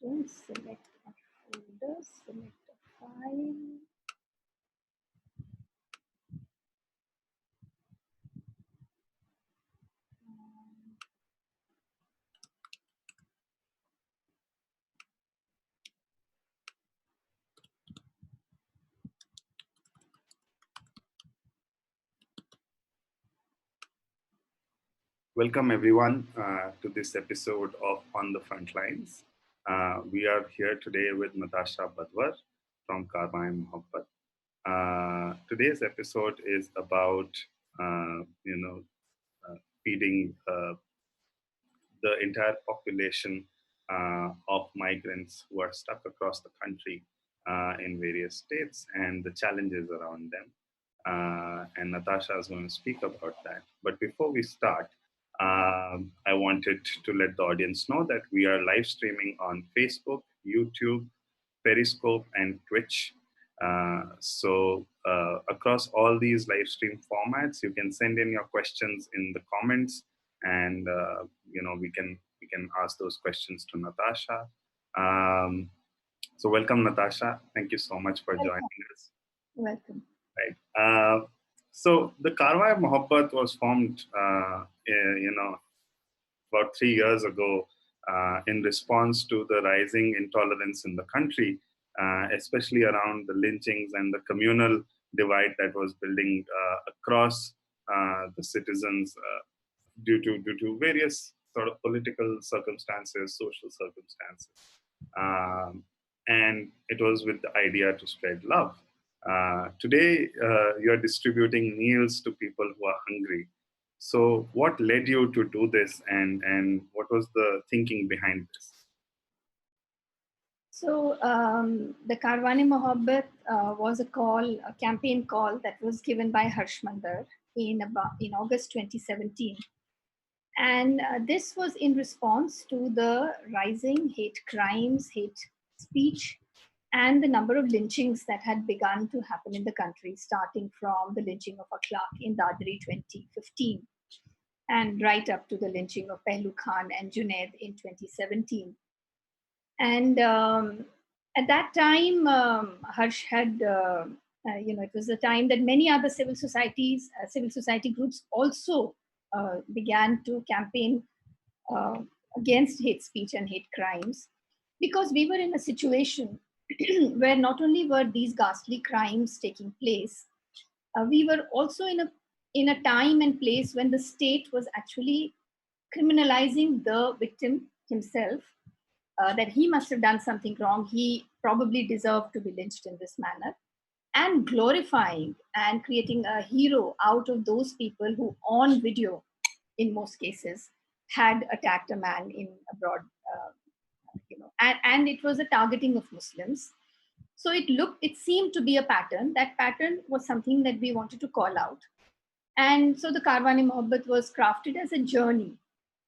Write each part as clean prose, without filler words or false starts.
Don't select a folder, select a file. Welcome everyone to this episode of On the Front Lines. We are here today with Natasha Badhwar from Karma and Mohabbat. Today's episode is about uh, you know feeding the entire population of migrants who are stuck across the country in various states and the challenges around them. And Natasha is going to speak about that. But before we start, I wanted to let the audience know that we are live streaming on Facebook, YouTube, Periscope, and Twitch. Across all these live stream formats, you can send in your questions in the comments, and we can ask those questions to Natasha. So welcome, Natasha. Thank you so much for Welcome. joining us. Welcome. Right. So the Karwa Mohabbat was formed, about 3 years ago in response to the rising intolerance in the country, especially around the lynchings and the communal divide that was building across the citizens due to various sort of political circumstances, social circumstances. And it was with the idea to spread love. Today, you're distributing meals to people who are hungry. So, what led you to do this, and what was the thinking behind this? So the Karwane Mohabbat was a campaign call that was given by Harshmander in August 2017. And this was in response to the rising hate crimes, hate speech, and the number of lynchings that had begun to happen in the country, starting from the lynching of a clerk in Dadri 2015 and right up to the lynching of Pehlu Khan and Junaid in 2017. And at that time, Harsh had, it was the time that many other civil society groups also began to campaign uh, against hate speech and hate crimes, because we were in a situation where not only were these ghastly crimes taking place, we were also in a time and place when the state was actually criminalizing the victim himself, that he must have done something wrong. He probably deserved to be lynched in this manner, and glorifying and creating a hero out of those people who, on video, in most cases, had attacked a man in abroad. And it was a targeting of Muslims. So it seemed to be a pattern. That pattern was something that we wanted to call out. And so the Karwani Mohabbat was crafted as a journey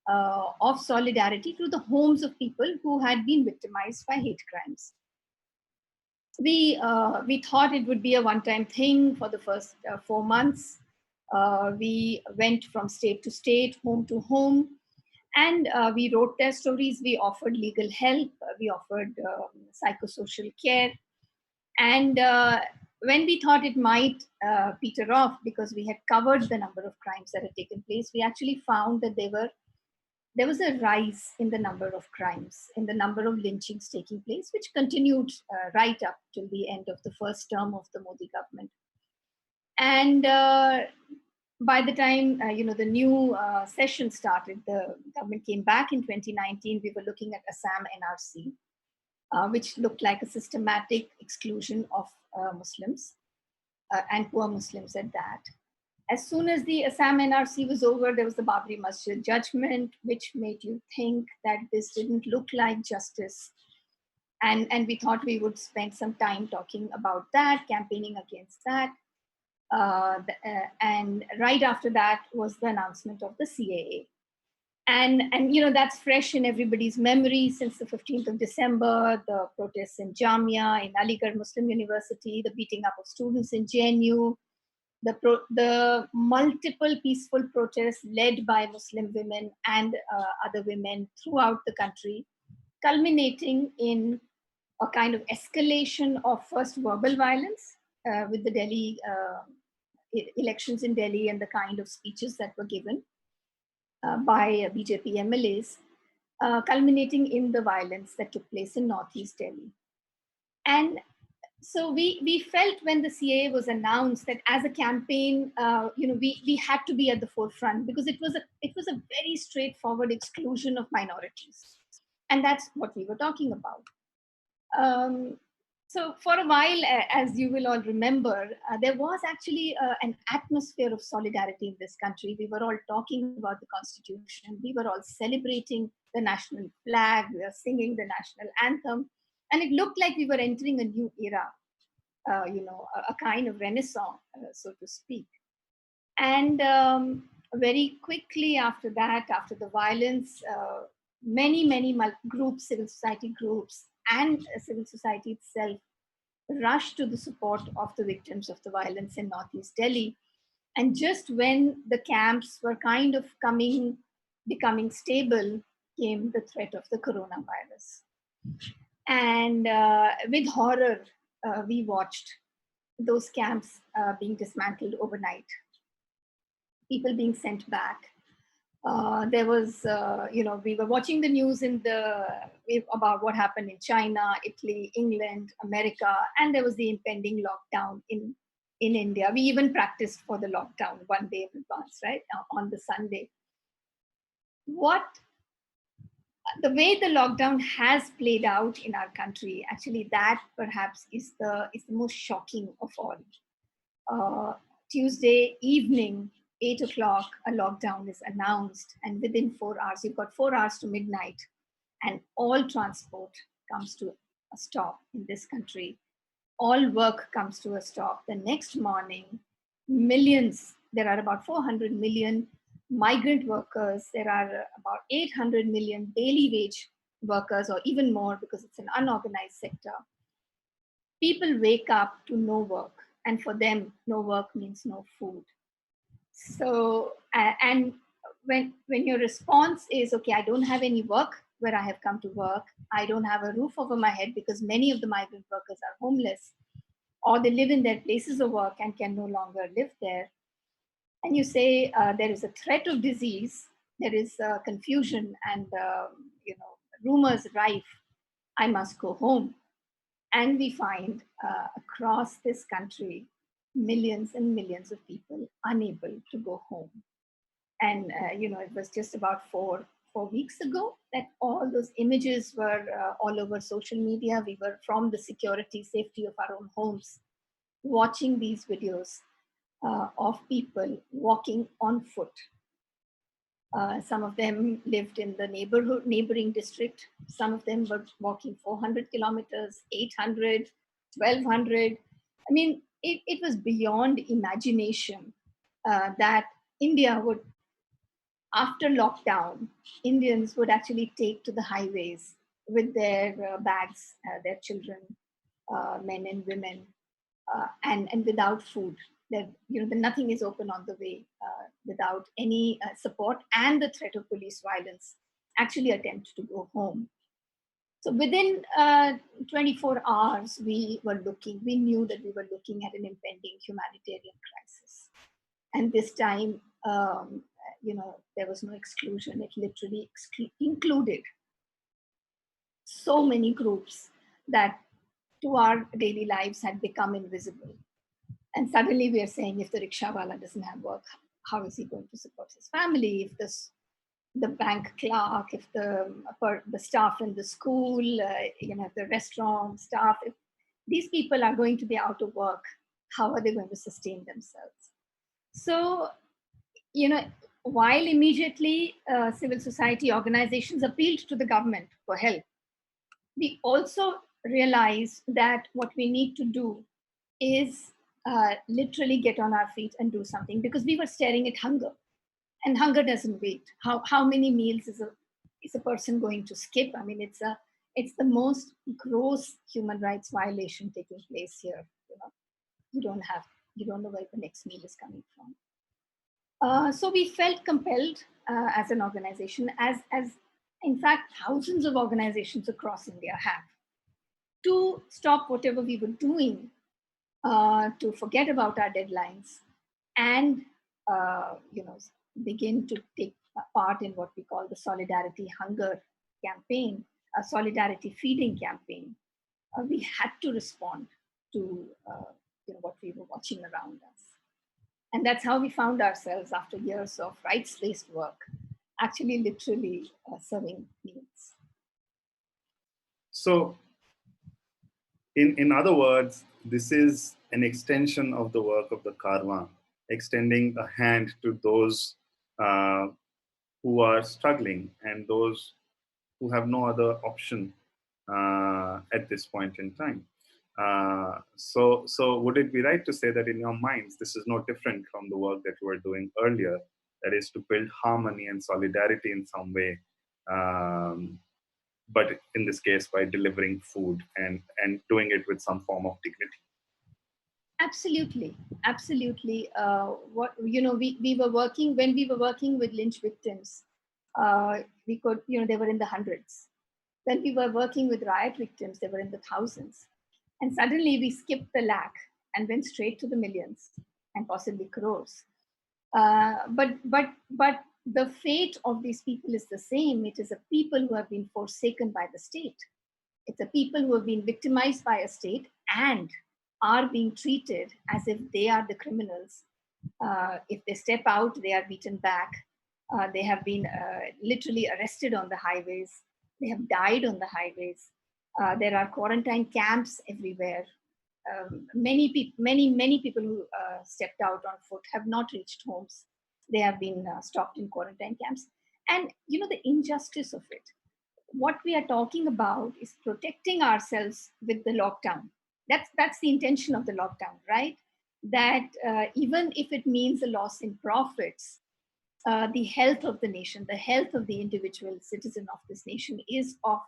of solidarity to the homes of people who had been victimized by hate crimes. We thought it would be a one-time thing for the first 4 months. We went from state to state, home to home, and we wrote their stories. We offered legal help. We offered psychosocial care. And when we thought it might peter off because we had covered the number of crimes that had taken place, we actually found that there was a rise in the number of crimes, in the number of lynchings taking place, which continued right up till the end of the first term of the Modi government. And by the time the new session started, the government came back in 2019. We were looking at Assam NRC, which looked like a systematic exclusion of Muslims and poor Muslims at that. As soon as the Assam NRC was over, there was the Babri Masjid judgment, which made you think that this didn't look like justice. And we thought we would spend some time talking about that, campaigning against that. And right after that was the announcement of the CAA. And that's fresh in everybody's memory since the 15th of December, the protests in Jamia, in Aligarh Muslim University, the beating up of students in JNU, the multiple peaceful protests led by Muslim women and other women throughout the country, culminating in a kind of escalation of first verbal violence with the Delhi elections in Delhi and the kind of speeches that were given by BJP MLAs, culminating in the violence that took place in Northeast Delhi. And so we felt when the CAA was announced that as a campaign, we had to be at the forefront because it was a very straightforward exclusion of minorities, and that's what we were talking about. Um, so for a while, as you will all remember, there was actually an atmosphere of solidarity in this country. We were all talking about the Constitution. We were all celebrating the national flag. We were singing the national anthem, and it looked like we were entering a new era. A kind of renaissance, so to speak. And very quickly after that, after the violence, many groups, civil society groups, and civil society itself rushed to the support of the victims of the violence in Northeast Delhi. And just when the camps were kind of becoming stable, came the threat of the coronavirus. And with horror, we watched those camps being dismantled overnight, people being sent back. There was, we were watching the news about what happened in China, Italy, England, America, and there was the impending lockdown in India. We even practiced for the lockdown one day in advance, right, on the Sunday. The way the lockdown has played out in our country, actually, that perhaps is the most shocking of all. Tuesday evening, 8 o'clock, a lockdown is announced, and within 4 hours, you've got 4 hours to midnight, and all transport comes to a stop in this country. All work comes to a stop. The next morning, there are about 400 million migrant workers, there are about 800 million daily wage workers, or even more because it's an unorganized sector. People wake up to no work, and for them, no work means no food. So, and when your response is, okay, I don't have any work where I have come to work, I don't have a roof over my head because many of the migrant workers are homeless, or they live in their places of work and can no longer live there. And you say there is a threat of disease, there is confusion and rumors rife. I must go home. And we find across this country millions and millions of people unable to go home. And it was just about four weeks ago that all those images were all over social media. We were from the security, safety of our own homes, watching these videos of people walking on foot. Some of them lived in the neighboring district. Some of them were walking 400 kilometers, 800, 1200. I mean, it was beyond imagination that India would, after lockdown, Indians would actually take to the highways with their bags, their children, men and women, and without food. That nothing is open on the way, without any support and the threat of police violence, actually attempt to go home. So within 24 hours, we knew that we were looking at an impending humanitarian crisis. And this time, there was no exclusion. It literally included so many groups that to our daily lives had become invisible. And suddenly we are saying, if the rickshawala doesn't have work, how is he going to support his family? If the bank clerk, if the staff in the school, the restaurant staff, if these people are going to be out of work, how are they going to sustain themselves? So, while immediately civil society organizations appealed to the government for help, we also realized that what we need to do is literally get on our feet and do something, because we were staring at hunger, and hunger doesn't wait. How many meals is a person going to skip? I mean, it's the most gross human rights violation taking place here. You don't know where the next meal is coming from. So we felt compelled as an organization, as In fact, thousands of organizations across India have, to stop whatever we were doing, to forget about our deadlines, and you know, begin to take part in what we call the Solidarity Hunger campaign, a Solidarity Feeding campaign. We had to respond to what we were watching around us. And that's how we found ourselves after years of rights-based work, actually literally serving meals. So, in other words, this is an extension of the work of the Karwan, extending a hand to those uh, who are struggling and those who have no other option at this point in time. So would it be right to say that in your minds, this is no different from the work that you were doing earlier, that is to build harmony and solidarity in some way, but in this case by delivering food and doing it with some form of dignity? Absolutely, absolutely. What we were working when we were working with lynch victims. We could, they were in the hundreds. When we were working with riot victims, they were in the thousands. And suddenly we skipped the lakh and went straight to the millions and possibly crores. But the fate of these people is the same. It is a people who have been forsaken by the state. It's a people who have been victimized by a state and are being treated as if they are the criminals. If they step out, they are beaten back. They have been literally arrested on the highways. They have died on the highways. There are quarantine camps everywhere. Many people who stepped out on foot have not reached homes. They have been stopped in quarantine camps. And the injustice of it, what we are talking about is protecting ourselves with the lockdown. That's the intention of the lockdown, right? That even if it means a loss in profits, the health of the nation, the health of the individual citizen of this nation is of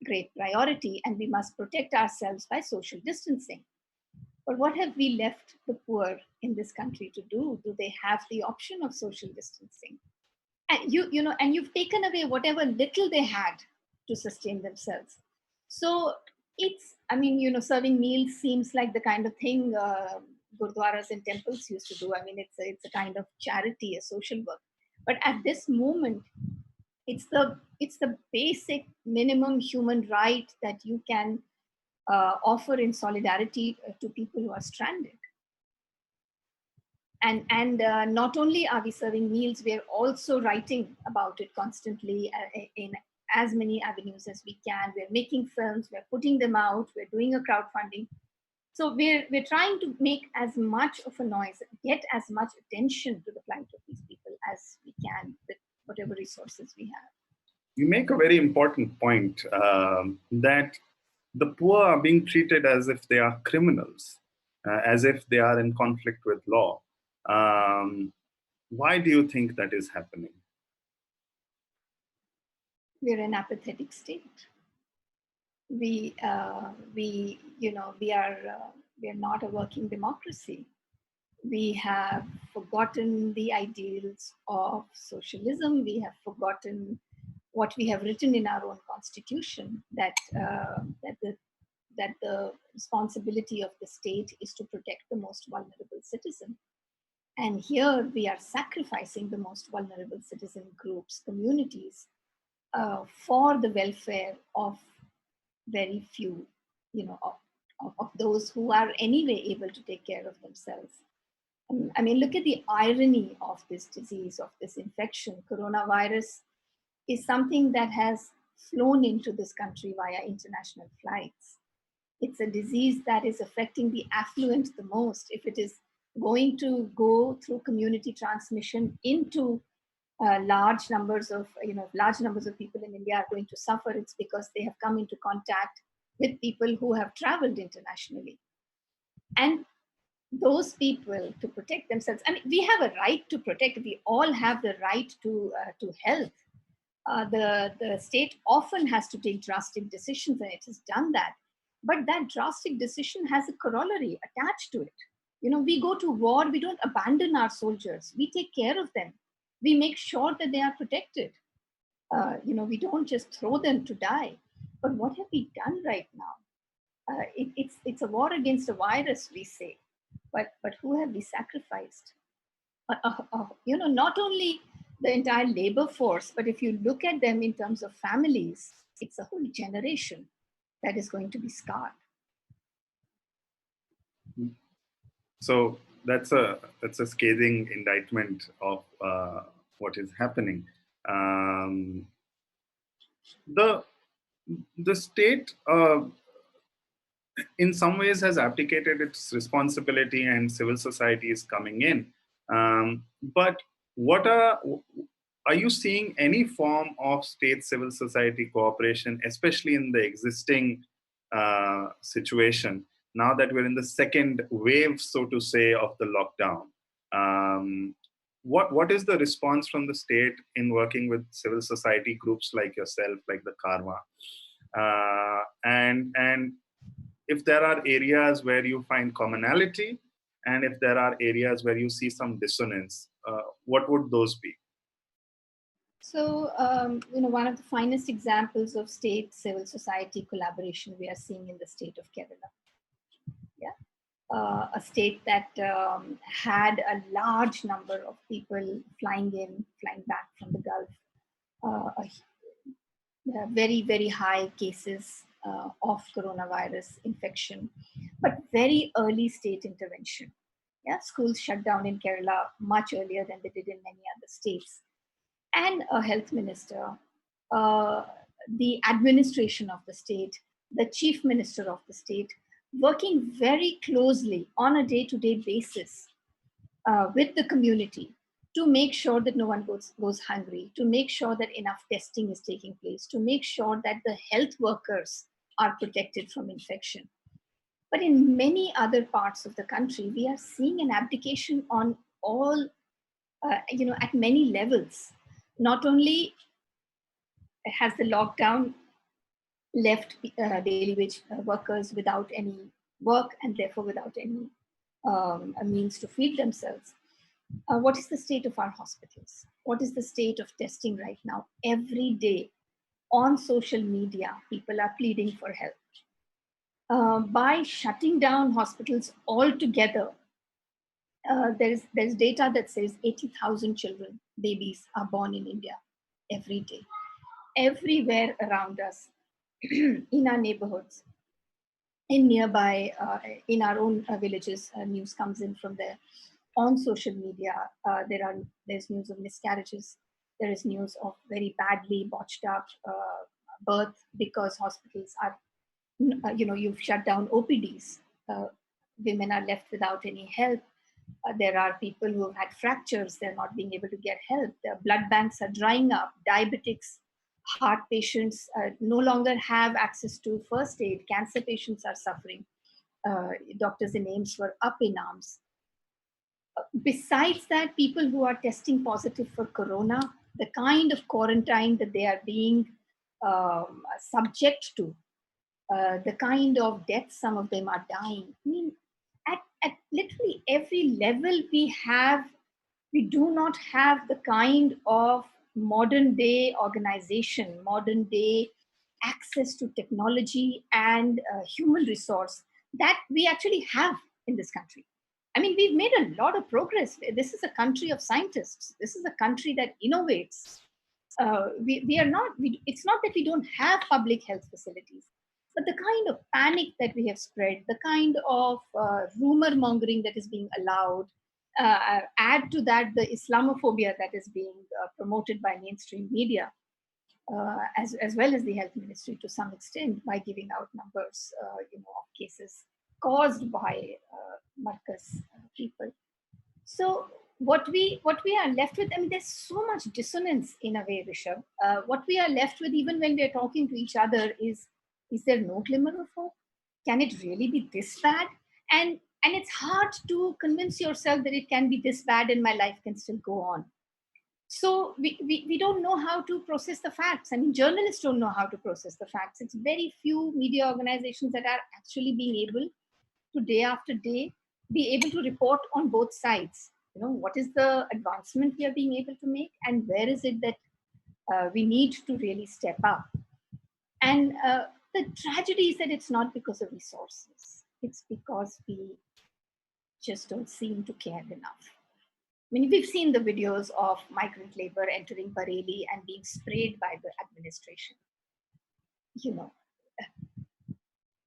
great priority, and we must protect ourselves by social distancing. But what have we left the poor in this country to do? Do they have the option of social distancing? And you've taken away whatever little they had to sustain themselves. So it's, serving meals seems like the kind of thing gurdwaras and temples used to do. It's a kind of charity, a social work. But at this moment, it's the basic minimum human right that you can offer in solidarity to people who are stranded. And not only are we serving meals, we are also writing about it constantly in as many avenues as we can. We're making films, we're putting them out, we're doing a crowdfunding. So we're trying to make as much of a noise, get as much attention to the plight of these people as we can with whatever resources we have. You make a very important point, that the poor are being treated as if they are criminals, as if they are in conflict with law. Um, why do you think that is happening? We're an apathetic state. We are not a working democracy. We have forgotten the ideals of socialism. We have forgotten what we have written in our own constitution, that the responsibility of the state is to protect the most vulnerable citizen. And here we are sacrificing the most vulnerable citizen groups, communities, for the welfare of very few, of those who are anyway able to take care of themselves. Look at the irony of this disease, of this infection. Coronavirus is something that has flown into this country via international flights. It's a disease that is affecting the affluent the most. If it is going to go through community transmission into large numbers of people in India are going to suffer, it's because they have come into contact with people who have traveled internationally. And those people, to protect themselves, we have a right to protect. We all have the right to health. The state often has to take drastic decisions, and it has done that. But that drastic decision has a corollary attached to it. We go to war, we don't abandon our soldiers. We take care of them. We make sure that they are protected. We don't just throw them to die. But what have we done right now? It's a war against a virus, we say, but who have we sacrificed? Not only the entire labor force, but if you look at them in terms of families, it's a whole generation that is going to be scarred. So that's a scathing indictment of what is happening. Um, the the state in some ways has abdicated its responsibility and civil society is coming in. But what are you seeing any form of state civil society cooperation, especially in the existing situation, now that we're in the second wave, so to say, of the lockdown? Um, what is the response from the state in working with civil society groups like yourself, like the Karma? And if there are areas where you find commonality, and if there are areas where you see some dissonance, what would those be? So, one of the finest examples of state civil society collaboration we are seeing in the state of Kerala. Yeah, a state that had a large number of people flying in, flying back from the Gulf, very, very high cases of coronavirus infection, but very early state intervention. Yeah, schools shut down in Kerala much earlier than they did in many other states. And a health minister, uh, the administration of the state, the chief minister of the state, working very closely on a day to day basis with the community to make sure that no one goes hungry, to make sure that enough testing is taking place, to make sure that the health workers are protected from infection. But in many other parts of the country, we are seeing an abdication on all, at many levels. Not only has the lockdown left daily wage workers without any work and therefore without any a means to feed themselves. What is the state of our hospitals? What is the state of testing right now? Every day on social media, people are pleading for help. By shutting down hospitals altogether, there's data that says 80,000 children, babies, are born in India every day, everywhere around us, in our neighborhoods, in nearby, in our own villages. News comes in from there. On social media, there's news of miscarriages. There is news of very badly botched up birth because hospitals are, you've shut down OPDs. Uh, Women are left without any help. There are people who have had fractures, they're not being able to get help. Their blood banks are drying up. Diabetics, heart patients no longer have access to first aid. Cancer patients are suffering. Doctors in AIMS were up in arms. Besides that, people who are testing positive for corona, the kind of quarantine that they are being subject to, the kind of deaths some of them are dying. I mean, at literally every level, we do not have the kind of modern day organization, modern day access to technology and human resource that we actually have in this country. I mean, we've made a lot of progress. This is a country of scientists. This is a country that innovates. We are not, it's not that we don't have public health facilities, but the kind of panic that we have spread, the kind of rumor mongering that is being allowed, add to that the Islamophobia that is being promoted by mainstream media, as well as the health ministry to some extent by giving out numbers, of cases caused by Marcus people. So what we are left with, I mean, there's so much dissonance in a way, Rishabh. What we are left with, even when we are talking to each other, is there no glimmer of hope? Can it really be this bad? And it's hard to convince yourself that it can be this bad and my life can still go on. So we don't know how to process the facts. I mean, journalists don't know how to process the facts. It's very few media organizations that are actually being able to, day after day, be able to report on both sides. What is the advancement we are being able to make, and where is it that We need to really step up. And the tragedy is that it's not because of resources, it's because we just don't seem to care enough. I mean, we've seen the videos of migrant labor entering Bareilly and being sprayed by the administration. You know,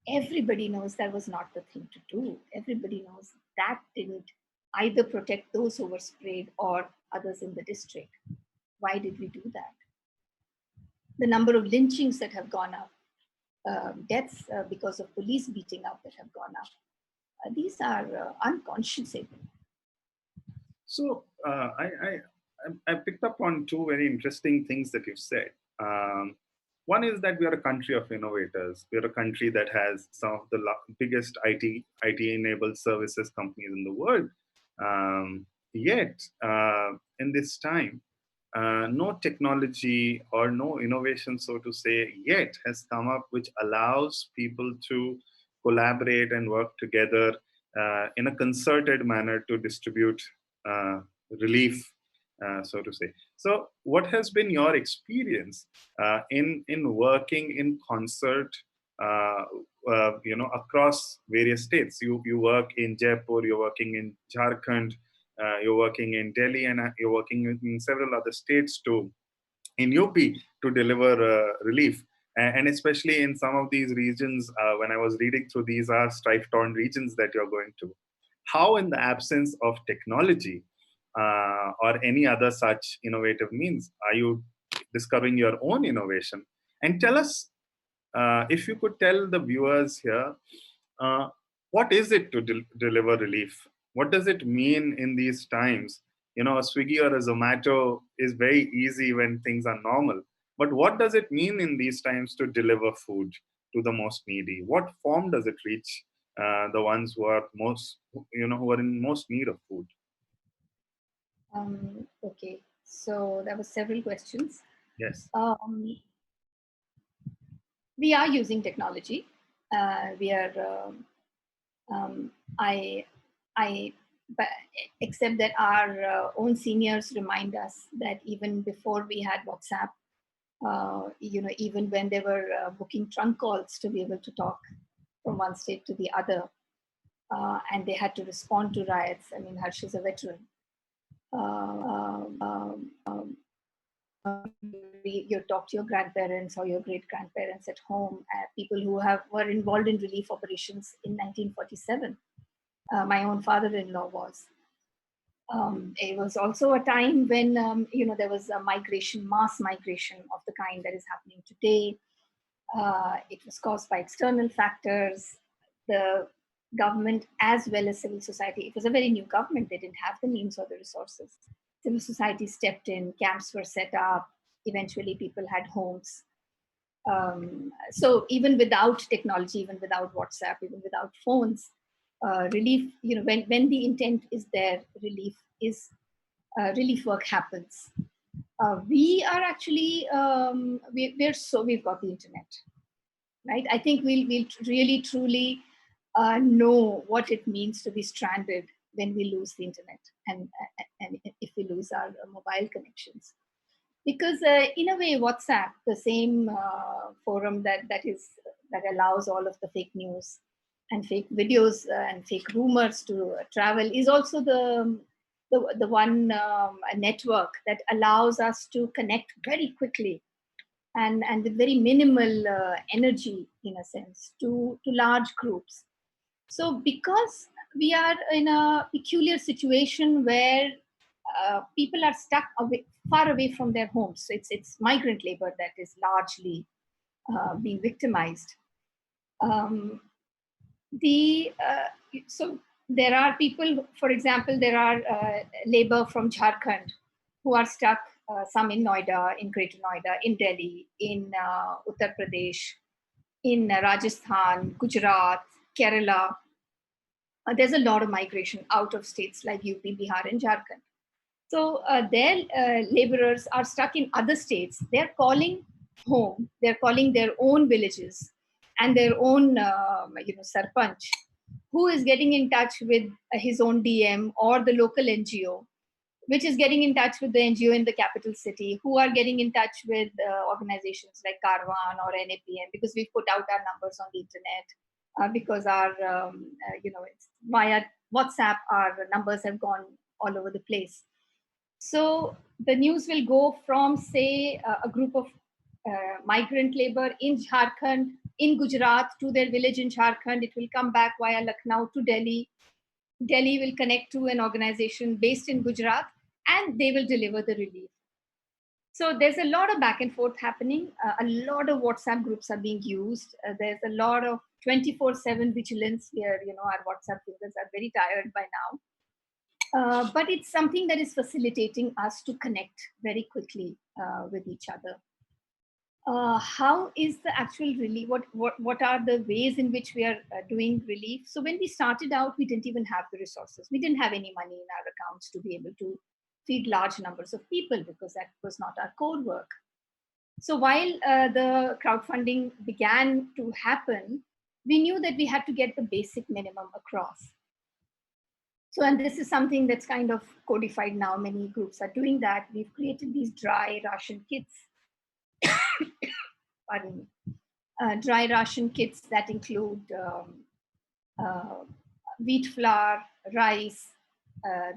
everybody knows that was not the thing to do. Everybody knows that didn't either protect those who were sprayed or others in the district. Why did we do that? The number of lynchings that have gone up, deaths because of police beating up that have gone up, these are unconscionable. So I picked up on two very interesting things that you've said. One is that we are a country of innovators. We are a country that has some of the biggest IT-enabled services companies in the world. Yet, in this time, no technology or no innovation, so to say, yet has come up which allows people to collaborate and work together in a concerted manner to distribute uh, relief, so to say. So, what has been your experience in working in concert? Uh, across various states. You work in Jaipur, you're working in Jharkhand, you're working in Delhi, and you're working in several other states too, in UP, to deliver relief. And especially in some of these regions, when I was reading through, these are strife-torn regions that you're going to. How, in the absence of technology or any other such innovative means, are you discovering your own innovation? And tell us, if you could tell the viewers here, uh, what is it to deliver relief? What does it mean in these times? You know, a Swiggy or a Zomato is very easy when things are normal. But what does it mean in these times to deliver food to the most needy? What form does it reach the ones who are who are in most need of food? Okay, so there were several questions. Yes. Um, we are using technology. We are. I. I. But except that our own seniors remind us that even before we had WhatsApp, even when they were booking trunk calls to be able to talk from one state to the other, and they had to respond to riots. I mean, Harsh is a veteran. You talk to your grandparents or your great grandparents at home, people who were involved in relief operations in 1947. My own father-in-law was. It was also a time when there was a mass migration of the kind that is happening today. It was caused by external factors. The government, as well as civil society, it was a very new government. They didn't have the means or the resources. Civil society stepped in, camps were set up, eventually people had homes. So even without technology, even without WhatsApp, even without phones, relief, when the intent is there, relief work happens. We are actually, we've got the internet, right? I think we'll really truly know what it means to be stranded when we lose the internet and if we lose our mobile connections. Because in a way, WhatsApp, the same forum that allows all of the fake news and fake videos and fake rumors to travel, is also the one network that allows us to connect very quickly and with very minimal energy, in a sense, to large groups. So because we are in a peculiar situation where people are stuck far away from their homes, so it's migrant labor that is largely being victimized. Um, so there are people, for example, there are labor from Jharkhand who are stuck, some in Noida, in Greater Noida, in Delhi, in Uttar Pradesh, in Rajasthan, Gujarat, Kerala. There's a lot of migration out of states like UP, Bihar, and Jharkhand. So their laborers are stuck in other states. They're calling home. They're calling their own villages and their own, sarpanch, who is getting in touch with his own DM or the local NGO which is getting in touch with the NGO in the capital city, who are getting in touch with organizations like Carvan or NAPM, because we've put out our numbers on the internet, because our, it's via WhatsApp, our numbers have gone all over the place. So the news will go from, say, a group of migrant labor in Jharkhand, in Gujarat, to their village in Jharkhand. It will come back via Lucknow to Delhi. Delhi will connect to an organization based in Gujarat, and they will deliver the relief. So there's a lot of back and forth happening. A lot of WhatsApp groups are being used. There's a lot of 24/7 vigilance where, our WhatsApp users are very tired by now. But it's something that is facilitating us to connect very quickly with each other. How is the actual relief? What are the ways in which we are doing relief? So when we started out, we didn't even have the resources. We didn't have any money in our accounts to be able to feed large numbers of people, because that was not our core work. So while the crowdfunding began to happen, we knew that we had to get the basic minimum across. So, and this is something that's kind of codified now. Many groups are doing that. We've created these dry ration kits. Pardon me. Dry ration kits that include uh, wheat flour, rice,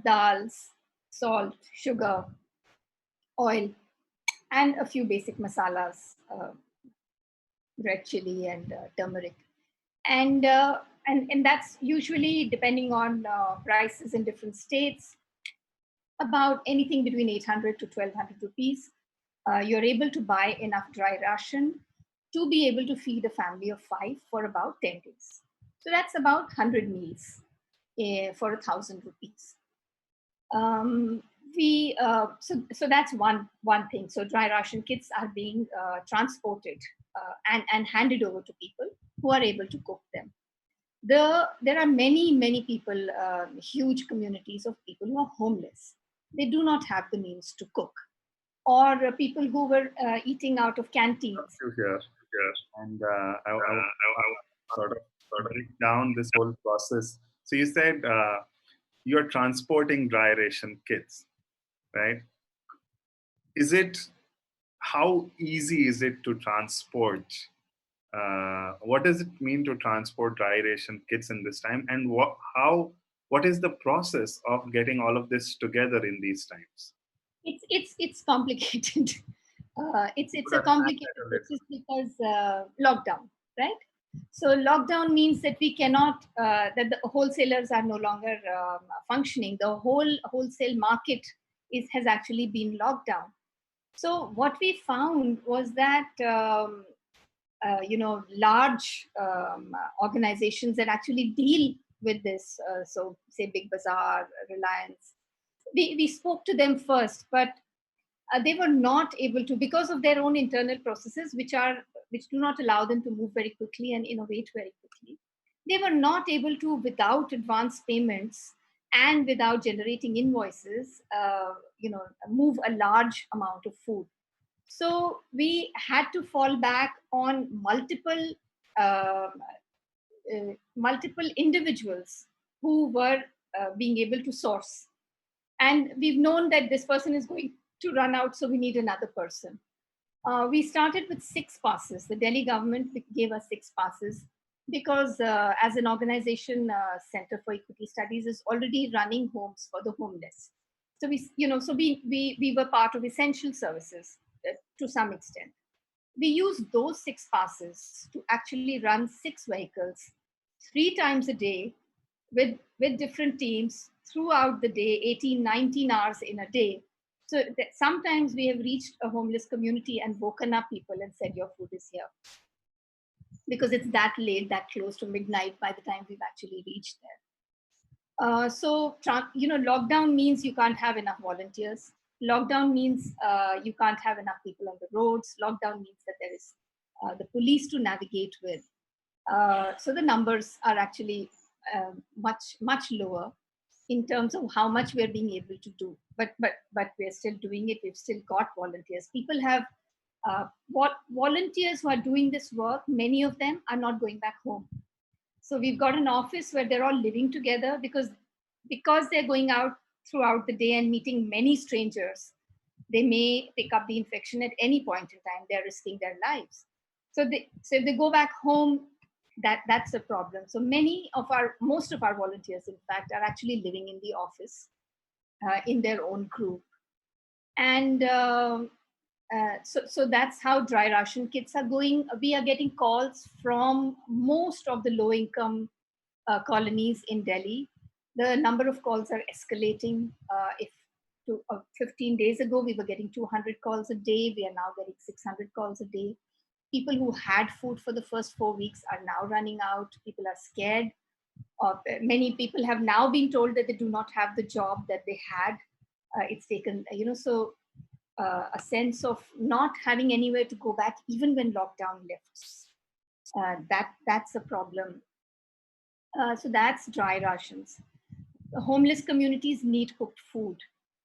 dals, salt, sugar, oil, and a few basic masalas, red chili and turmeric. And that's usually, depending on prices in different states, about anything between 800 to 1200 rupees. You're able to buy enough dry ration to be able to feed a family of 5 for about 10 days. So that's about 100 meals for 1,000 rupees. So that's one thing. So dry ration kits are being transported and handed over to people who are able to cook them. There are many people, huge communities of people who are homeless. They do not have the means to cook, or people who were eating out of canteens. Here. And I sort of break down this whole process. So you said you're transporting dry ration kits, right? How easy is it to transport? What does it mean to transport dry ration kits in this time? And what is the process of getting all of this together in these times? It's complicated. It's a complicated process because lockdown, right? So lockdown means that we cannot, that the wholesalers are no longer functioning. The wholesale market has actually been locked down. So what we found was that large organizations that actually deal with this, so say Big Bazaar, Reliance, we spoke to them first, but they were not able to, because of their own internal processes, which do not allow them to move very quickly and innovate very quickly. They were not able to, without advance payments and without generating invoices, move a large amount of food. So we had to fall back on multiple individuals who were being able to source. And we've known that this person is going to run out, so we need another person. We started with 6 passes. The Delhi government gave us 6 passes because as an organization, Center for Equity Studies is already running homes for the homeless. So we were part of essential services to some extent. We used those 6 passes to actually run 6 vehicles 3 times a day with different teams throughout the day, 18, 19 hours in a day. So sometimes we have reached a homeless community and woken up people and said, your food is here. Because it's that late, that close to midnight by the time we've actually reached there. So lockdown means you can't have enough volunteers. Lockdown means you can't have enough people on the roads. Lockdown means that there is the police to navigate with. So the numbers are actually much lower in terms of how much we're being able to do. But we're still doing it. We've still got volunteers. People have volunteers who are doing this work. Many of them are not going back home. So we've got an office where they're all living together because they're going out throughout the day and meeting many strangers, they may pick up the infection at any point in time. They're risking their lives. So if they go back home, that's a problem. So most of our volunteers, in fact, are actually living in the office in their own group. And so that's how dry ration kits are going. We are getting calls from most of the low income colonies in Delhi. The number of calls are escalating. If 15 days ago we were getting 200 calls a day, we are now getting 600 calls a day. People who had food for the first 4 weeks are now running out. People are scared. Many people have now been told that they do not have the job that they had. It's taken, so a sense of not having anywhere to go back, even when lockdown lifts. That's a problem. So that's dry rations. The homeless communities need cooked food.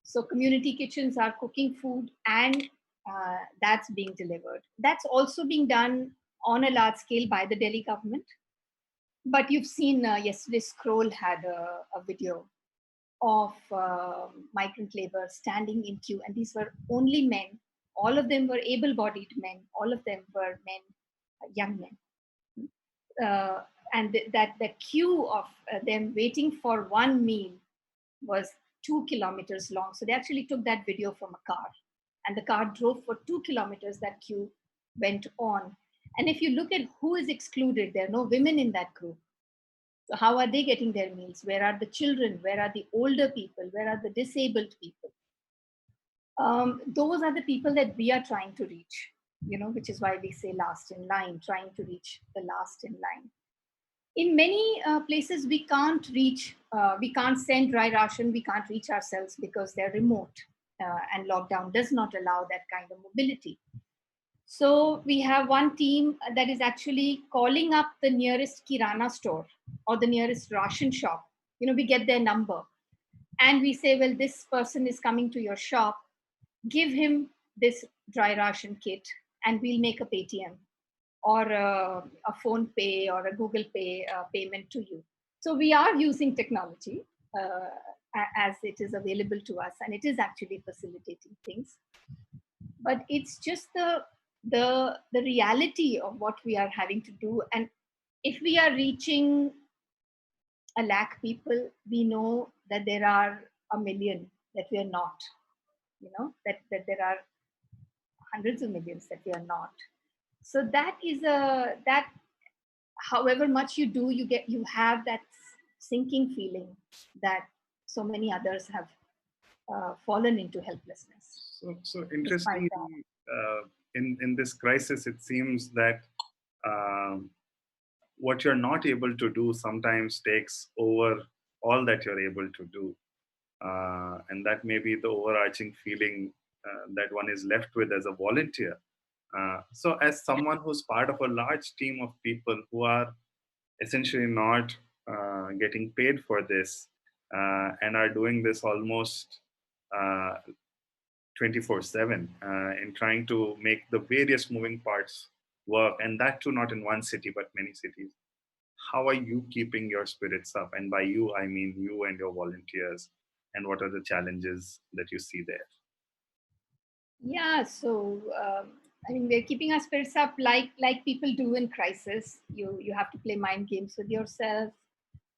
So community kitchens are cooking food, and that's being delivered. That's also being done on a large scale by the Delhi government. But you've seen yesterday, Scroll had a video of migrant labor standing in queue, and these were only men. All of them were able-bodied men. All of them were men, young men. And that the queue of them waiting for one meal was 2 kilometers long. So they actually took that video from a car, and the car drove for 2 kilometers. That queue went on. And if you look at who is excluded, there are no women in that group. So how are they getting their meals? Where are the children? Where are the older people? Where are the disabled people? Those are the people that we are trying to reach, which is why we say last in line, trying to reach the last in line. In many places, we can't send dry ration, we can't reach ourselves because they're remote, and lockdown does not allow that kind of mobility. So we have one team that is actually calling up the nearest Kirana store or the nearest ration shop. We get their number and we say, well, this person is coming to your shop, give him this dry ration kit and we'll make a Paytm or a phone pay or a Google Pay payment to you. So we are using technology as it is available to us, and it is actually facilitating things. But it's just the reality of what we are having to do. And if we are reaching 100,000 people, we know that there are 1 million that we are not. That there are hundreds of millions that we are not. So that is that however much you do, you have that sinking feeling that so many others have fallen into helplessness. So interestingly, in this crisis, it seems that what you're not able to do sometimes takes over all that you're able to do, and that may be the overarching feeling that one is left with as a volunteer. So as someone who's part of a large team of people who are essentially not getting paid for this and are doing this almost 24/7 in trying to make the various moving parts work, and that too not in one city but many cities, how are you keeping your spirits up? And by you, I mean you and your volunteers. And what are the challenges that you see there? Yeah, so we're keeping our spirits up like people do in crisis. You have to play mind games with yourself.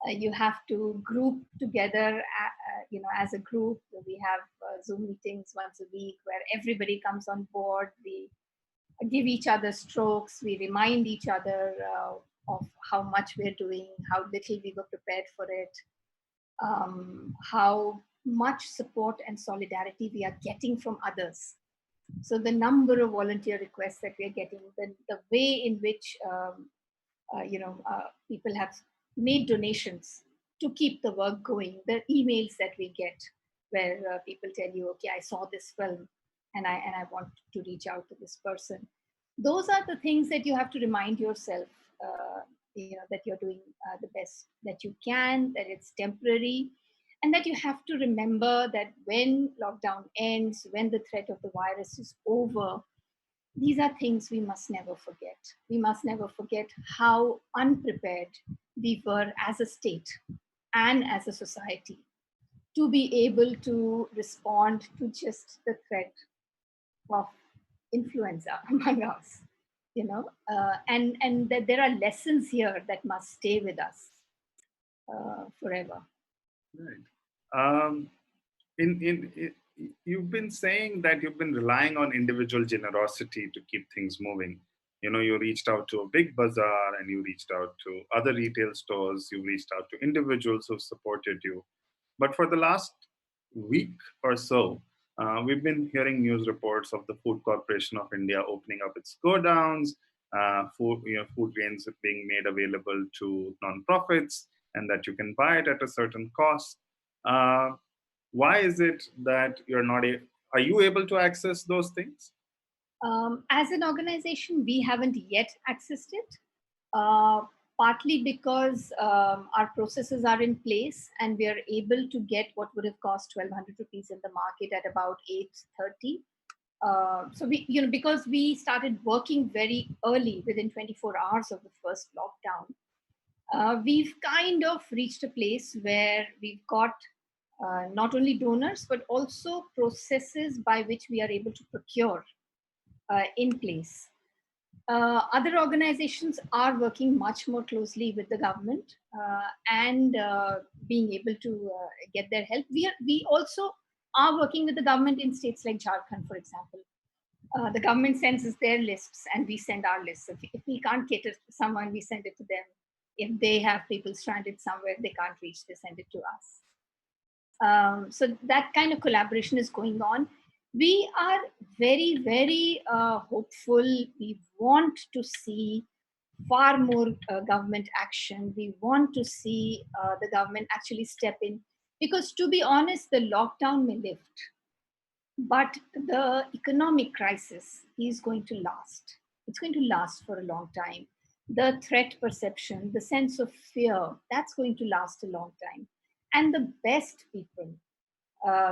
You have to group together, as a group. We have Zoom meetings once a week where everybody comes on board. We give each other strokes. We remind each other of how much we're doing, how little we were prepared for it, how much support and solidarity we are getting from others. So the number of volunteer requests that we're getting, the way in which people have made donations to keep the work going, the emails that we get where people tell you, okay, I saw this film and I want to reach out to this person. Those are the things that you have to remind yourself, that you're doing the best that you can, that it's temporary, and that you have to remember that when lockdown ends, when the threat of the virus is over, these are things we must never forget. We must never forget how unprepared we were as a state and as a society to be able to respond to just the threat of influenza among us, and that there are lessons here that must stay with us forever. Right. Um, in you've been saying that you've been relying on individual generosity to keep things moving. You reached out to a big bazaar, and you reached out to other retail stores, you reached out to individuals who supported you. But for the last week or so, we've been hearing news reports of the Food Corporation of India opening up its go-downs, food grains being made available to nonprofits, and that you can buy it at a certain cost. Uh, why is it that you're not? Are you able to access those things? As an organization, we haven't yet accessed it, uh, partly because our processes are in place and we are able to get what would have cost 1,200 rupees in the market at about 8:30. So because we started working very early, within 24 hours of the first lockdown, we've kind of reached a place where we've got not only donors but also processes by which we are able to procure in place. Other organizations are working much more closely with the government and being able to get their help. We also are working with the government in states like Jharkhand, for example. The government sends us their lists and we send our lists. If we can't cater to someone, we send it to them. If they have people stranded somewhere they can't reach, they send it to us. So that kind of collaboration is going on. We are very, very hopeful. We want to see far more government action. We want to see the government actually step in, because to be honest, the lockdown may lift, but the economic crisis is going to last. It's going to last for a long time. The threat perception, the sense of fear, that's going to last a long time. And the best people,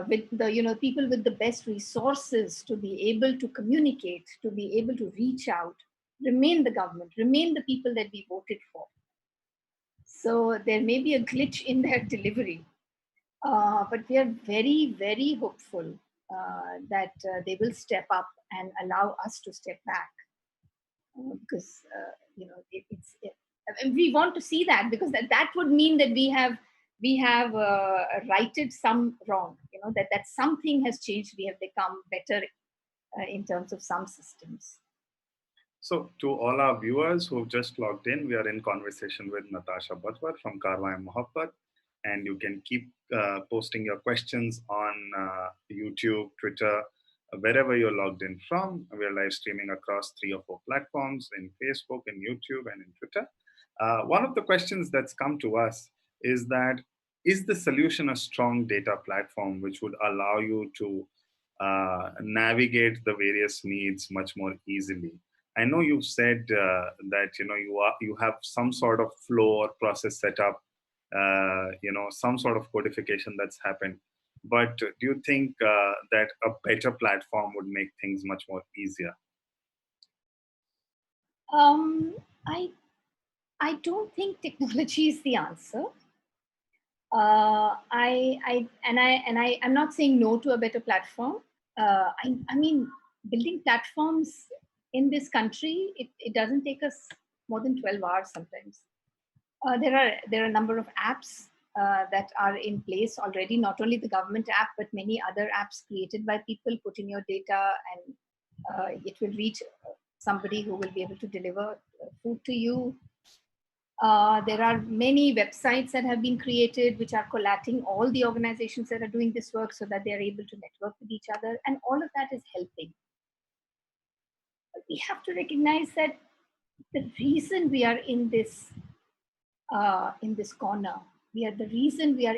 with the people with the best resources to be able to communicate, to be able to reach out, remain the government, remain the people that we voted for. So there may be a glitch in their delivery, but we are very, very hopeful that they will step up and allow us to step back, because and we want to see that, because that would mean that we have righted some wrong. That something has changed. We have become better in terms of some systems. So, to all our viewers who've just logged in, we are in conversation with Natasha Badhwar from Karwa Mohabbat, and you can keep posting your questions on YouTube, Twitter, wherever you're logged in from. We are live streaming across 3 or 4 platforms in Facebook, in YouTube, and in Twitter. One of the questions that's come to us is that, is the solution a strong data platform which would allow you to navigate the various needs much more easily? I know you've said that you have some sort of flow or process set up, some sort of codification that's happened. But do you think that a better platform would make things much more easier? Um, I I don't think technology is the answer. I'm not saying no to a better platform. I mean, building platforms in this country, it doesn't take us more than 12 hours sometimes. There are a number of apps that are in place already. Not only the government app, but many other apps created by people. Put in your data, and it will reach somebody who will be able to deliver food to you. There are many websites that have been created which are collating all the organizations that are doing this work so that they are able to network with each other, and all of that is helping. But we have to recognize that the reason we are in this corner, the reason we are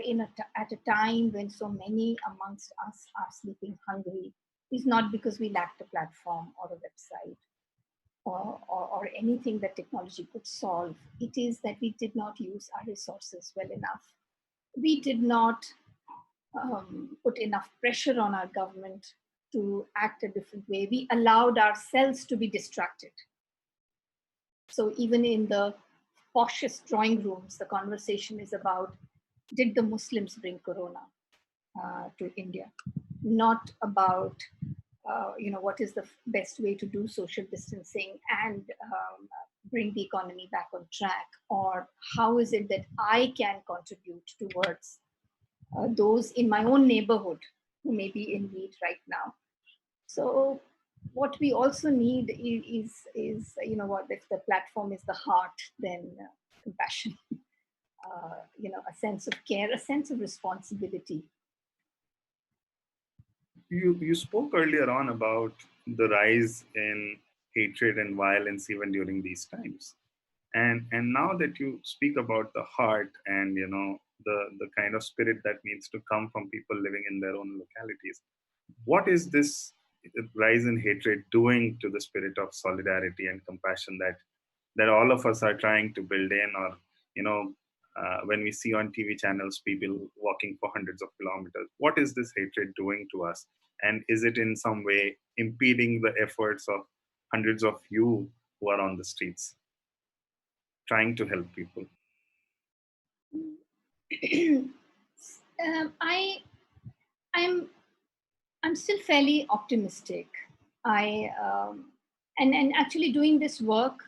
at a time when so many amongst us are sleeping hungry, is not because we lacked a platform or a website or anything that technology could solve. It is that we did not use our resources well enough. We did not put enough pressure on our government to act a different way. We allowed ourselves to be distracted. So even in the poshest drawing rooms, the conversation is about, did the Muslims bring corona? to India, not about what is the best way to do social distancing and bring the economy back on track, or how is it that I can contribute towards those in my own neighborhood who may be in need right now. So what we also need is what, if the platform is the heart, then compassion, a sense of care, a sense of responsibility. You spoke earlier on about the rise in hatred and violence even during these times, and now that you speak about the heart and the kind of spirit that needs to come from people living in their own localities, what is this rise in hatred doing to the spirit of solidarity and compassion that all of us are trying to build in? Or you know when we see on TV channels people walking for hundreds of kilometers, what is this hatred doing to us, and is it in some way impeding the efforts of hundreds of you who are on the streets trying to help people? I I'm I'm still fairly optimistic. I and actually doing this work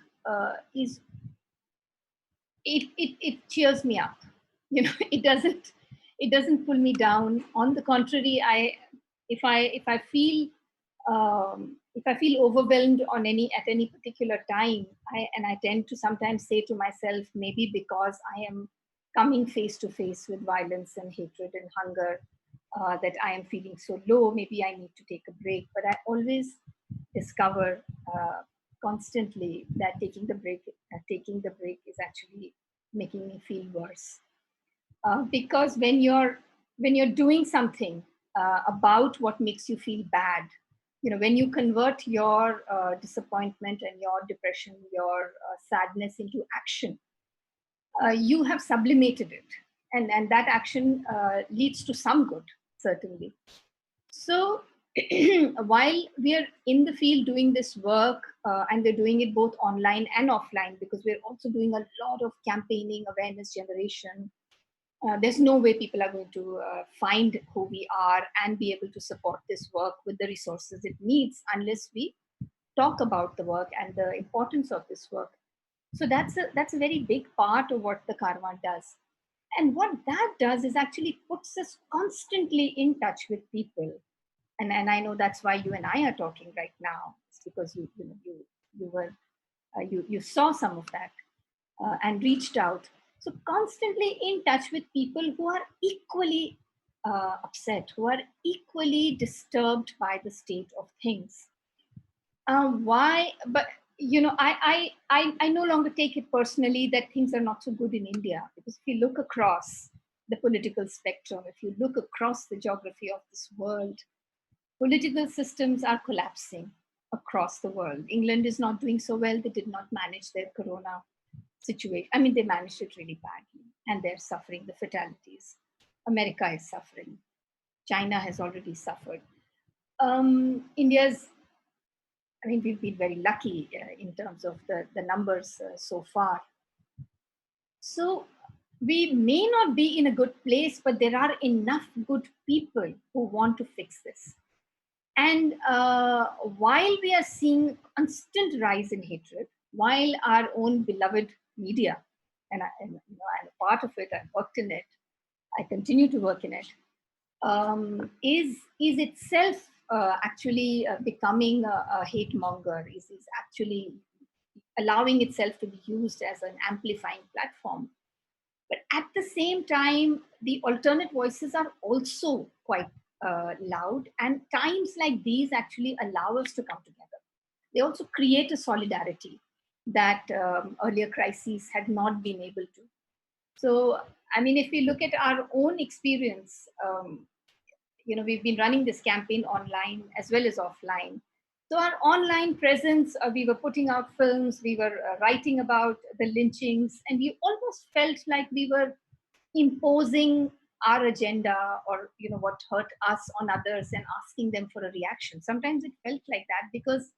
is it cheers me up. It doesn't pull me down. On the contrary, if I feel overwhelmed on any particular time, I tend to sometimes say to myself, maybe because I am coming face to face with violence and hatred and hunger, that I am feeling so low. Maybe I need to take a break. But I always discover constantly that taking the break is actually making me feel worse. Because when you're doing something about what makes you feel bad, when you convert your disappointment and your depression, your sadness into action, you have sublimated it, and that action leads to some good, certainly. So while we are in the field doing this work, and we're doing it both online and offline, because we're also doing a lot of campaigning, awareness generation, there's no way people are going to find who we are and be able to support this work with the resources it needs unless we talk about the work and the importance of this work. So that's a very big part of what the Karma does. And what that does is actually puts us constantly in touch with people. And I know that's why you and I are talking right now. It's because you saw some of that, and reached out. So constantly in touch with people who are equally upset, who are equally disturbed by the state of things. Why? But I no longer take it personally that things are not so good in India, because if you look across the political spectrum, if you look across the geography of this world, political systems are collapsing across the world. England is not doing so well. They did not manage their corona situation. I mean, they managed it really badly, and they're suffering the fatalities. America is suffering. China has already suffered. India's, I mean, we've been very lucky in terms of the numbers so far. So we may not be in a good place, but there are enough good people who want to fix this. And while we are seeing constant rise in hatred, while our own beloved media, I'm a part of it, I've worked in it, I continue to work in it, is itself actually becoming a hate monger, is actually allowing itself to be used as an amplifying platform. But at the same time, the alternate voices are also quite loud. And times like these actually allow us to come together. They also create a solidarity that earlier crises had not been able to. So, I mean, if we look at our own experience, we've been running this campaign online as well as offline. So our online presence, we were putting out films, we were writing about the lynchings, and we almost felt like we were imposing our agenda, or what hurt us on others, and asking them for a reaction. Sometimes it felt like that because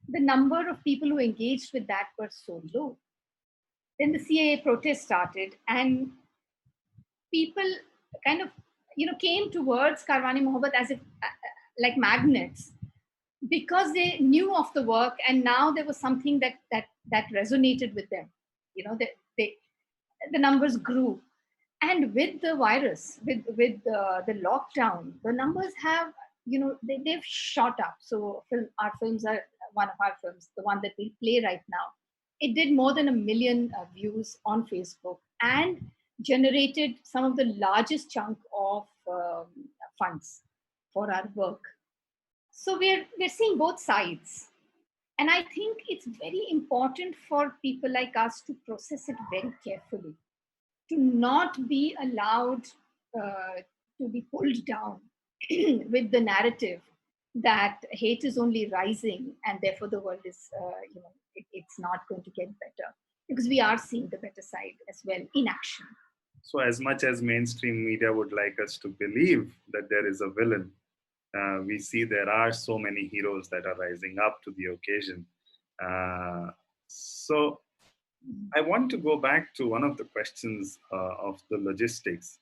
the number of people who engaged with that were so low. Then the CAA protest started, and people kind of came towards Karwani Mohabbat as if like magnets, because they knew of the work, and now there was something that resonated with them. They the numbers grew, and with the virus, with the lockdown, the numbers have, they've shot up. So our films are one of our films, the one that we play right now. It did more than 1 million views on Facebook and generated some of the largest chunk of funds for our work. So we're seeing both sides, and I think it's very important for people like us to process it very carefully, to not be allowed to be pulled down with the narrative that hate is only rising and therefore the world is, it's not going to get better, because we are seeing the better side as well in action. So, as much as mainstream media would like us to believe that there is a villain, we see there are so many heroes that are rising up to the occasion. So, I want to go back to one of the questions of the logistics,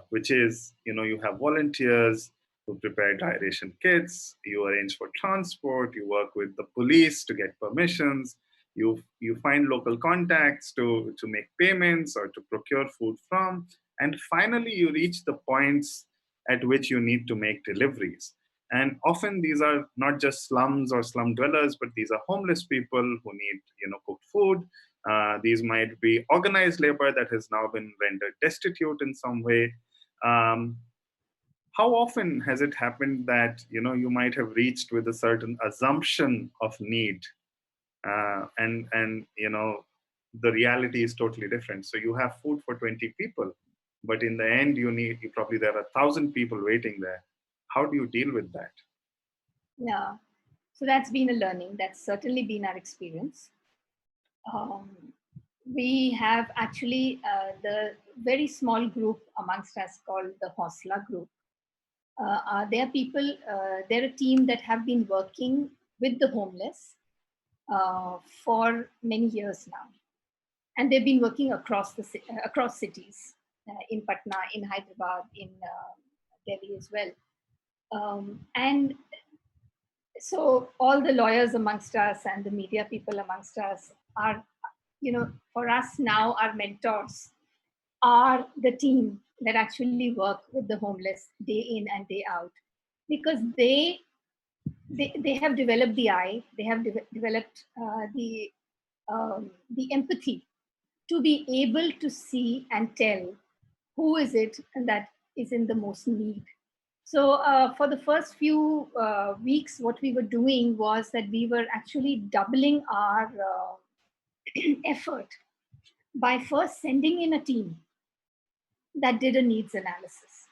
which is, you have volunteers who prepare dry ration kits, you arrange for transport, you work with the police to get permissions, you find local contacts to make payments or to procure food from, and finally you reach the points at which you need to make deliveries. And often these are not just slums or slum dwellers, but these are homeless people who need, cooked food. These might be organized labor that has now been rendered destitute in some way. Um, how often has it happened that you might have reached with a certain assumption of need, and the reality is totally different? So you have food for 20 people, but in the end you probably there are 1,000 people waiting there. How do you deal with that? Yeah. So that's been a learning. That's certainly been our experience. Um, we have actually the very small group amongst us called the Hosla group. They are people, they're a team that have been working with the homeless for many years now. And they've been working across cities, in Patna, in Hyderabad, in Delhi as well. And so all the lawyers amongst us and the media people amongst us are, for us now, our mentors are the team that actually work with the homeless day in and day out, because they have developed the eye, they have developed the empathy to be able to see and tell who is it that is in the most need. So for the first few weeks, what we were doing was that we were actually doubling our effort by first sending in a team that did a needs analysis.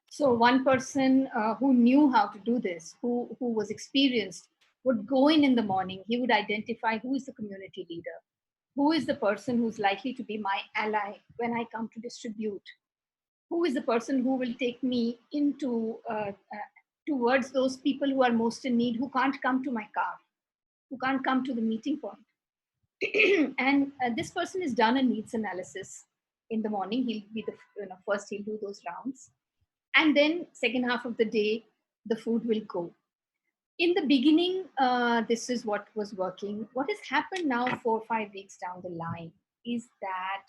So one person who knew how to do this, who was experienced, would go in the morning. He would identify who is the community leader, who is the person who's likely to be my ally when I come to distribute, who is the person who will take me into towards those people who are most in need, who can't come to my car, who can't come to the meeting point. And this person has done a needs analysis in the morning. He'll be the first, he'll do those rounds, and then second half of the day the food will go. In the beginning, this is what was working. What has happened now 4 or 5 weeks down the line is that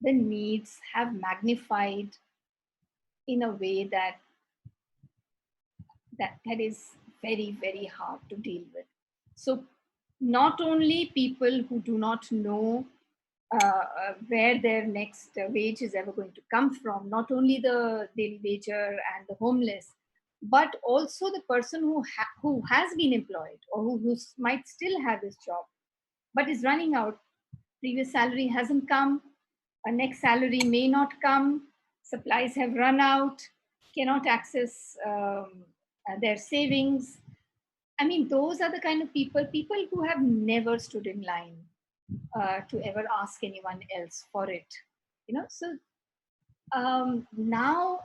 the needs have magnified in a way that is very, very hard to deal with. So not only people who do not know where their next wage is ever going to come from, not only the daily wager and the homeless, but also the person who has been employed, or who might still have his job but is running out. Previous salary hasn't come, a next salary may not come, supplies have run out, cannot access their savings. I mean, those are the kind of people who have never stood in line to ever ask anyone else for it. So now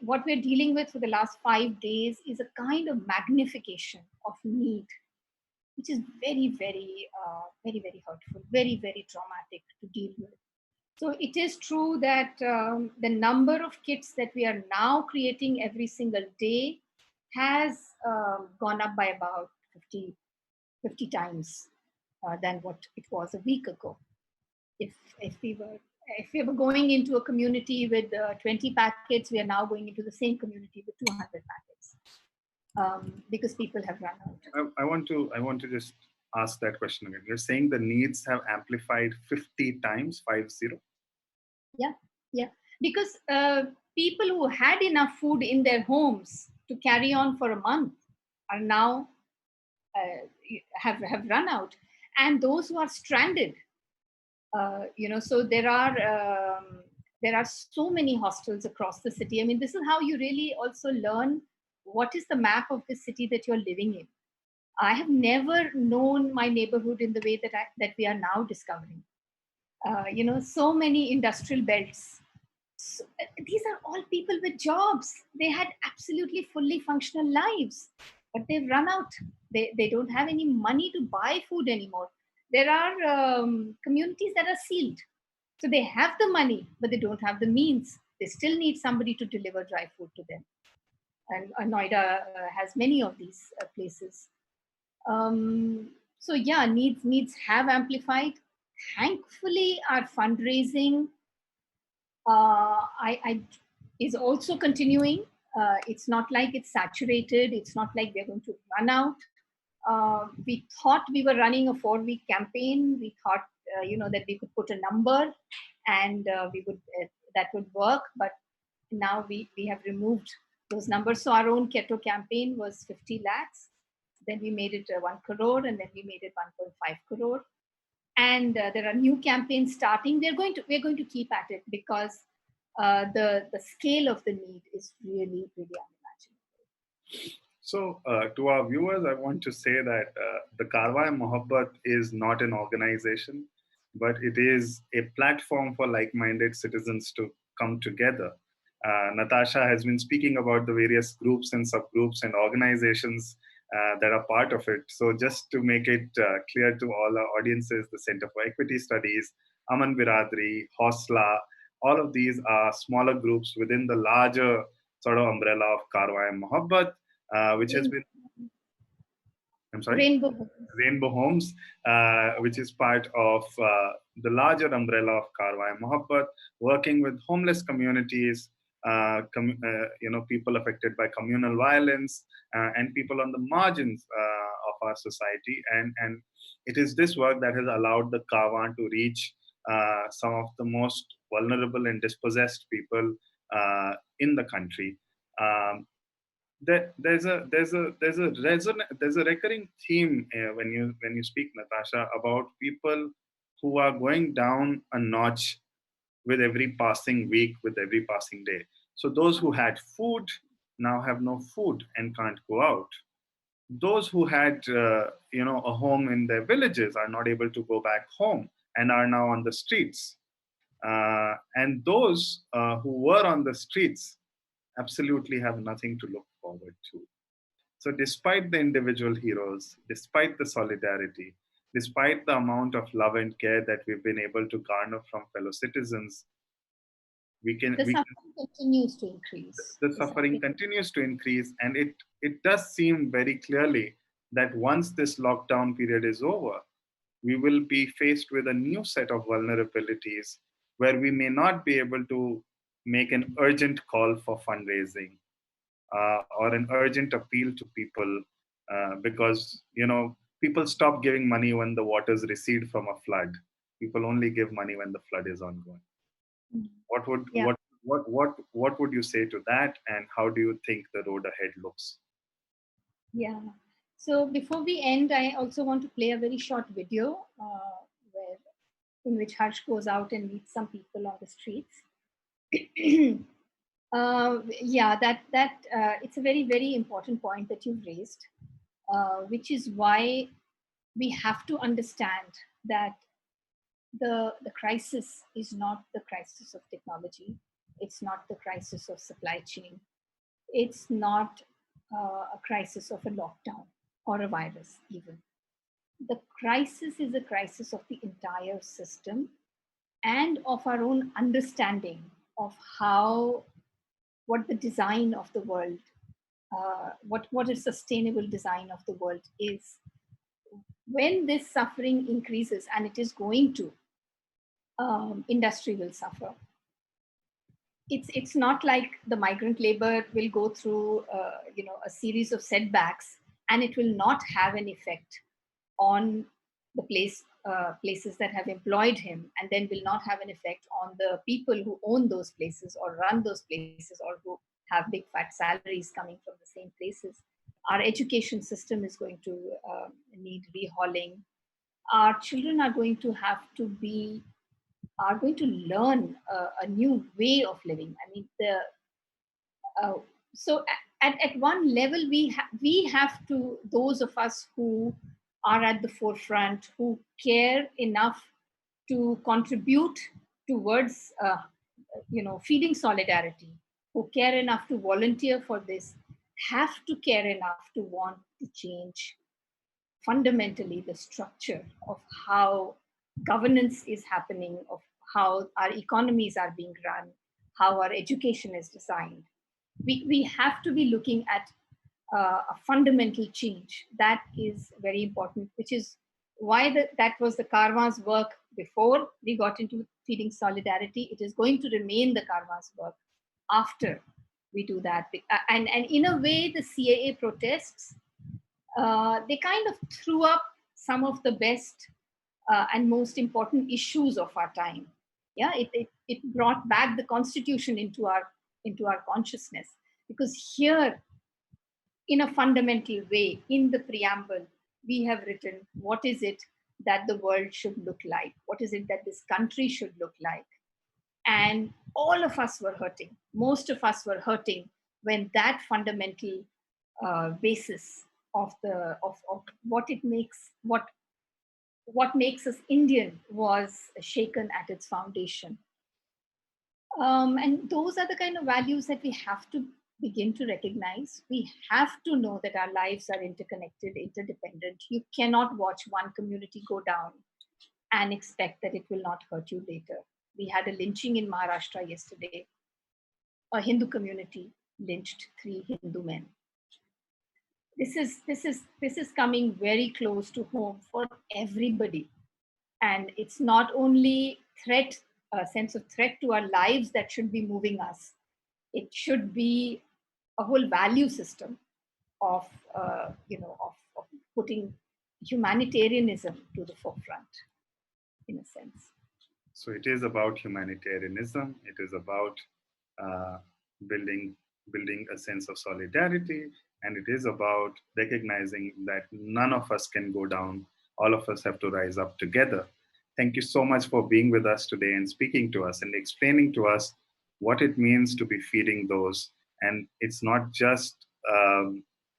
what we're dealing with for the last 5 days is a kind of magnification of need, which is very, very, very, very hurtful, very, very traumatic to deal with. So it is true that the number of kits that we are now creating every single day has gone up by about 50 times than what it was a week ago. If, if, we were, if we were going into a community with 20 packets, we are now going into the same community with 200 packets because people have run out. I want to just ask that question again. You're saying the needs have amplified 50 times, 50? Yeah, yeah. Because people who had enough food in their homes to carry on for a month are now have run out, and those who are stranded, so there are so many hostels across the city. I mean, this is how you really also learn what is the map of the city that you're living in. I have never known my neighborhood in the way that we are now discovering. So many industrial belts. So, these are all people with jobs. They had absolutely fully functional lives, but they've run out. They don't have any money to buy food anymore. There are communities that are sealed. So they have the money, but they don't have the means. They still need somebody to deliver dry food to them. And Noida has many of these places. So yeah, needs have amplified. Thankfully, our fundraising I is also continuing. It's not like it's saturated. It's not like we're going to run out. We thought we were running a 4-week campaign. We thought, that we could put a number, and we would that would work. But now we have removed those numbers. So our own keto campaign was 50 lakhs. Then we made it 1 crore, and then we made it 1.5 crore. And there are new campaigns starting. We're going to keep at it because the scale of the need is really unimaginable. So, to our viewers, I want to say that the Karwa Mohabbat is not an organization, but it is a platform for like minded citizens to come together. Natasha has been speaking about the various groups and subgroups and organizations that are part of it. So, just to make it clear to all our audiences, the Center for Equity Studies, Aman Biradri, Hosla, all of these are smaller groups within the larger sort of umbrella of Karwa Mohabbat, which has been, I'm sorry, Rainbow. Rainbow Homes, which is part of the larger umbrella of Karwa Mohabbat, working with homeless communities, people affected by communal violence, and people on the margins of our society. And it is this work that has allowed the Karwan to reach some of the most vulnerable and dispossessed people in the country. There's a recurring theme when you speak, Natasha, about people who are going down a notch with every passing week, with every passing day. So those who had food now have no food and can't go out. Those who had a home in their villages are not able to go back home and are now on the streets. And those who were on the streets absolutely have nothing to look forward to. So, despite the individual heroes, despite the solidarity, despite the amount of love and care that we've been able to garner from fellow citizens, we can, The we can suffering continues to increase. the suffering continues to increase, and it does seem very clearly that once this lockdown period is over, we will be faced with a new set of vulnerabilities where we may not be able to make an urgent call for fundraising or an urgent appeal to people because people stop giving money when the waters recede from a flood. People only give money when the flood is ongoing. Mm. What would Yeah, what would you say to that, and how do you think the road ahead looks? yeah. So before we end, I also want to play a very short video where in which Harsh goes out and meets some people on the streets. Yeah, that it's a very very important point that you've raised, which is why we have to understand that the crisis is not the crisis of technology. It's not the crisis of supply chain. It's not a crisis of a lockdown or a virus even. The crisis is a crisis of the entire system, and of our own understanding of what the design of the world, what a sustainable design of the world is. When this suffering increases, and it is going to, industry will suffer. It's not like the migrant labor will go through a series of setbacks and it will not have an effect on the places that have employed him, and then will not have an effect on the people who own those places or run those places or who have big fat salaries coming from the same places. Our education system is going to need rehauling. Our children are going to learn a new way of living. I mean, uh, so at one level, we have to, those of us who are at the forefront, who care enough to contribute towards feeding solidarity, who care enough to volunteer for this, have to care enough to want to change fundamentally the structure of how governance is happening, of how our economies are being run, how our education is designed. We have to be looking at a fundamental change. That is very important, which is why that was the Karma's work before we got into feeding solidarity. It is going to remain the Karma's work after we do that. And in a way, the CAA protests, they kind of threw up some of the best and most important issues of our time. Yeah, it brought back the constitution into our consciousness, because here, in a fundamental way, in the preamble, we have written what is it that the world should look like, what is it that this country should look like. And all of us were hurting, most of us were hurting when that fundamental basis of what it makes, what makes us Indian was shaken at its foundation. And those are the kind of values that we have to begin to recognize. We have to know that our lives are interconnected, interdependent. You cannot watch one community go down and expect that it will not hurt you later. We had a lynching in Maharashtra yesterday. A Hindu community lynched 3 Hindu men. This is coming very close to home for everybody, and it's not only a sense of threat to our lives that should be moving us. It should be a whole value system of of putting humanitarianism to the forefront, in a sense. So it is about humanitarianism. It is about uh, building building a sense of solidarity, and it is about recognizing that none of us can go down. All of us have to rise up together. Thank you so much for being with us today and speaking to us and explaining to us what it means to be feeding those. And it's not just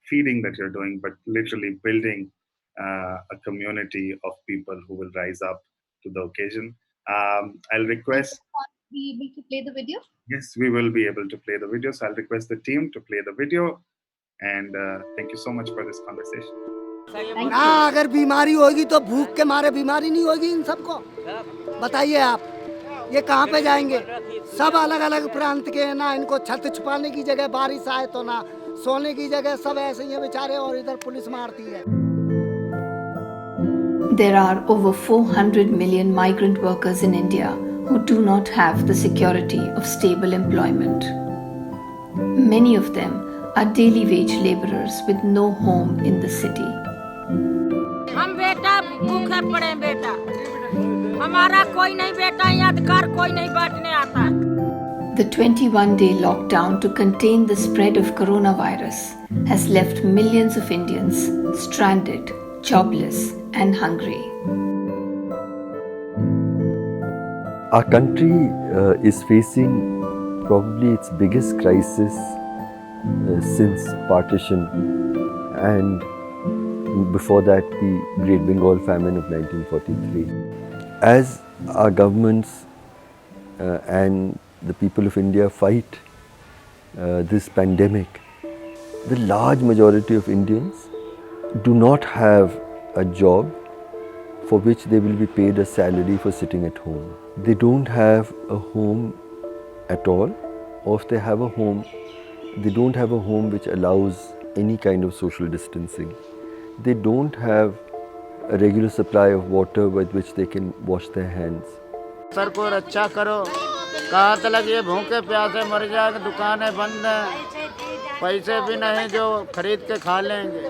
feeding that you're doing, but literally building a community of people who will rise up to the occasion. I'll request. Be able to play the video? Yes, we will be able to play the video. So I'll request the team to play the video. And thank you so much for this conversation. Thank ना you. अगर बीमारी होगी तो भूख के मारे बीमारी नहीं होगी इन सबको। बताइए आप, ये कहाँ पे जाएंगे? सब अलग अलग प्रांत के हैं ना, इनको छत छुपाने की जगह बारिश आए तो ना सोने की जगह, सब ऐसे ही हैं बेचारे, और इधर पुलिस मारती है। There are over 400 million migrant workers in India who do not have the security of stable employment. Many of them are daily wage laborers with no home in the city. हम बेटा भूखे पड़े बेटा, हमारा कोई नहीं बेटा, यहाँ अधिकार कोई नहीं बांटने आता। The 21-day lockdown to contain the spread of coronavirus has left millions of Indians stranded, jobless, and hungry. Our country is facing probably its biggest crisis since partition, and before that the Great Bengal famine of 1943. As our governments and the people of India fight this pandemic, the large majority of Indians do not have a job for which they will be paid a salary for sitting at home. They don't have a home at all, or if they have a home, they don't have a home which allows any kind of social distancing. They don't have a regular supply of water with which they can wash their hands. Sir को रक्षा करो, कहाँ तक ये भूखे प्यासे मर जाएंगे, दुकानें बंद हैं, पैसे भी नहीं जो खरीद के खा लेंगे।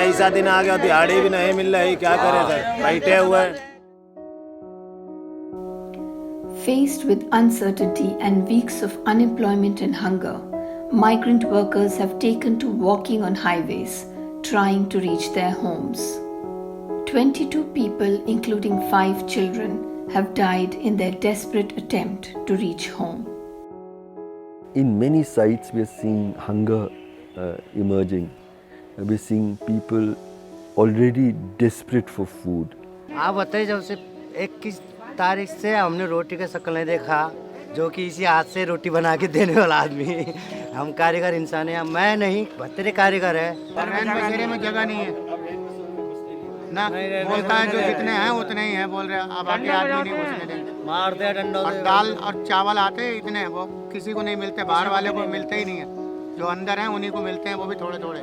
ऐसा दिन आ गया, दिहाड़ी भी नहीं मिल रही, क्या करें सर, बैठे हुए। Faced with uncertainty and weeks of unemployment and hunger, migrant workers have taken to walking on highways, trying to reach their homes. 22 people, including 5 children, have died in their desperate attempt to reach home. In many sites, we are seeing hunger emerging. We are seeing people already desperate for food. आप बताइए, जब से 21 तारीख से हमने रोटी का शक्ल नहीं देखा, जो कि इसी हाथ से रोटी बना के देने वाला आदमी। हम कारीगर इंसान हैं, मैं नहीं, बहत्तर कारीगर है। बसेरे में जगह नहीं है ना, बोलता है जो जितने हैं उतने ही हैं, बोल रहे हैं अब आगे आदमी नहीं घुसने देंगे, मारते हैं डंडों और से। दाल और चावल आते हैं इतने, वो किसी को नहीं मिलते, बाहर वाले को मिलते ही नहीं है, जो अंदर हैं उन्हीं को मिलते हैं, वो भी थोड़े थोड़े।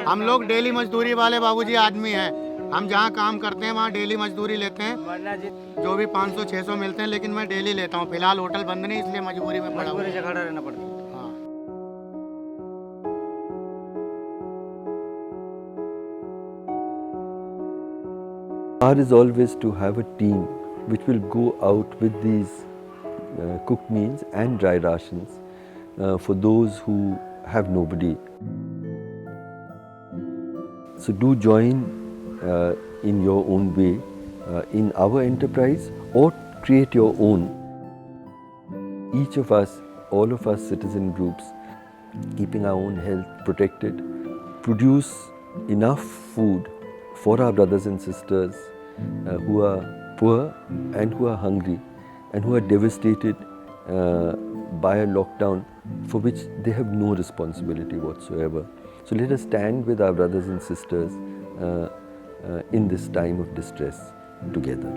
हम लोग डेली मजदूरी वाले बाबूजी आदमी हैं, हम जहाँ काम करते हैं वहाँ डेली मजदूरी लेते हैं, जो भी 500-600 मिलते हैं, लेकिन मैं डेली लेता हूँ। फिलहाल होटल बंद नहीं, इसलिए मजबूरी में पड़ा हुआ है। खड़ा रहना पड़ता है। Our is always to have a team which will go out with these cooked meals and dry rations for those who have nobody. So do join in your own way in our enterprise, or create your own. Each of us, all of us citizen groups, keeping our own health protected, produce enough food for our brothers and sisters who are poor and who are hungry and who are devastated by a lockdown for which they have no responsibility whatsoever. So let us stand with our brothers and sisters in this time of distress together.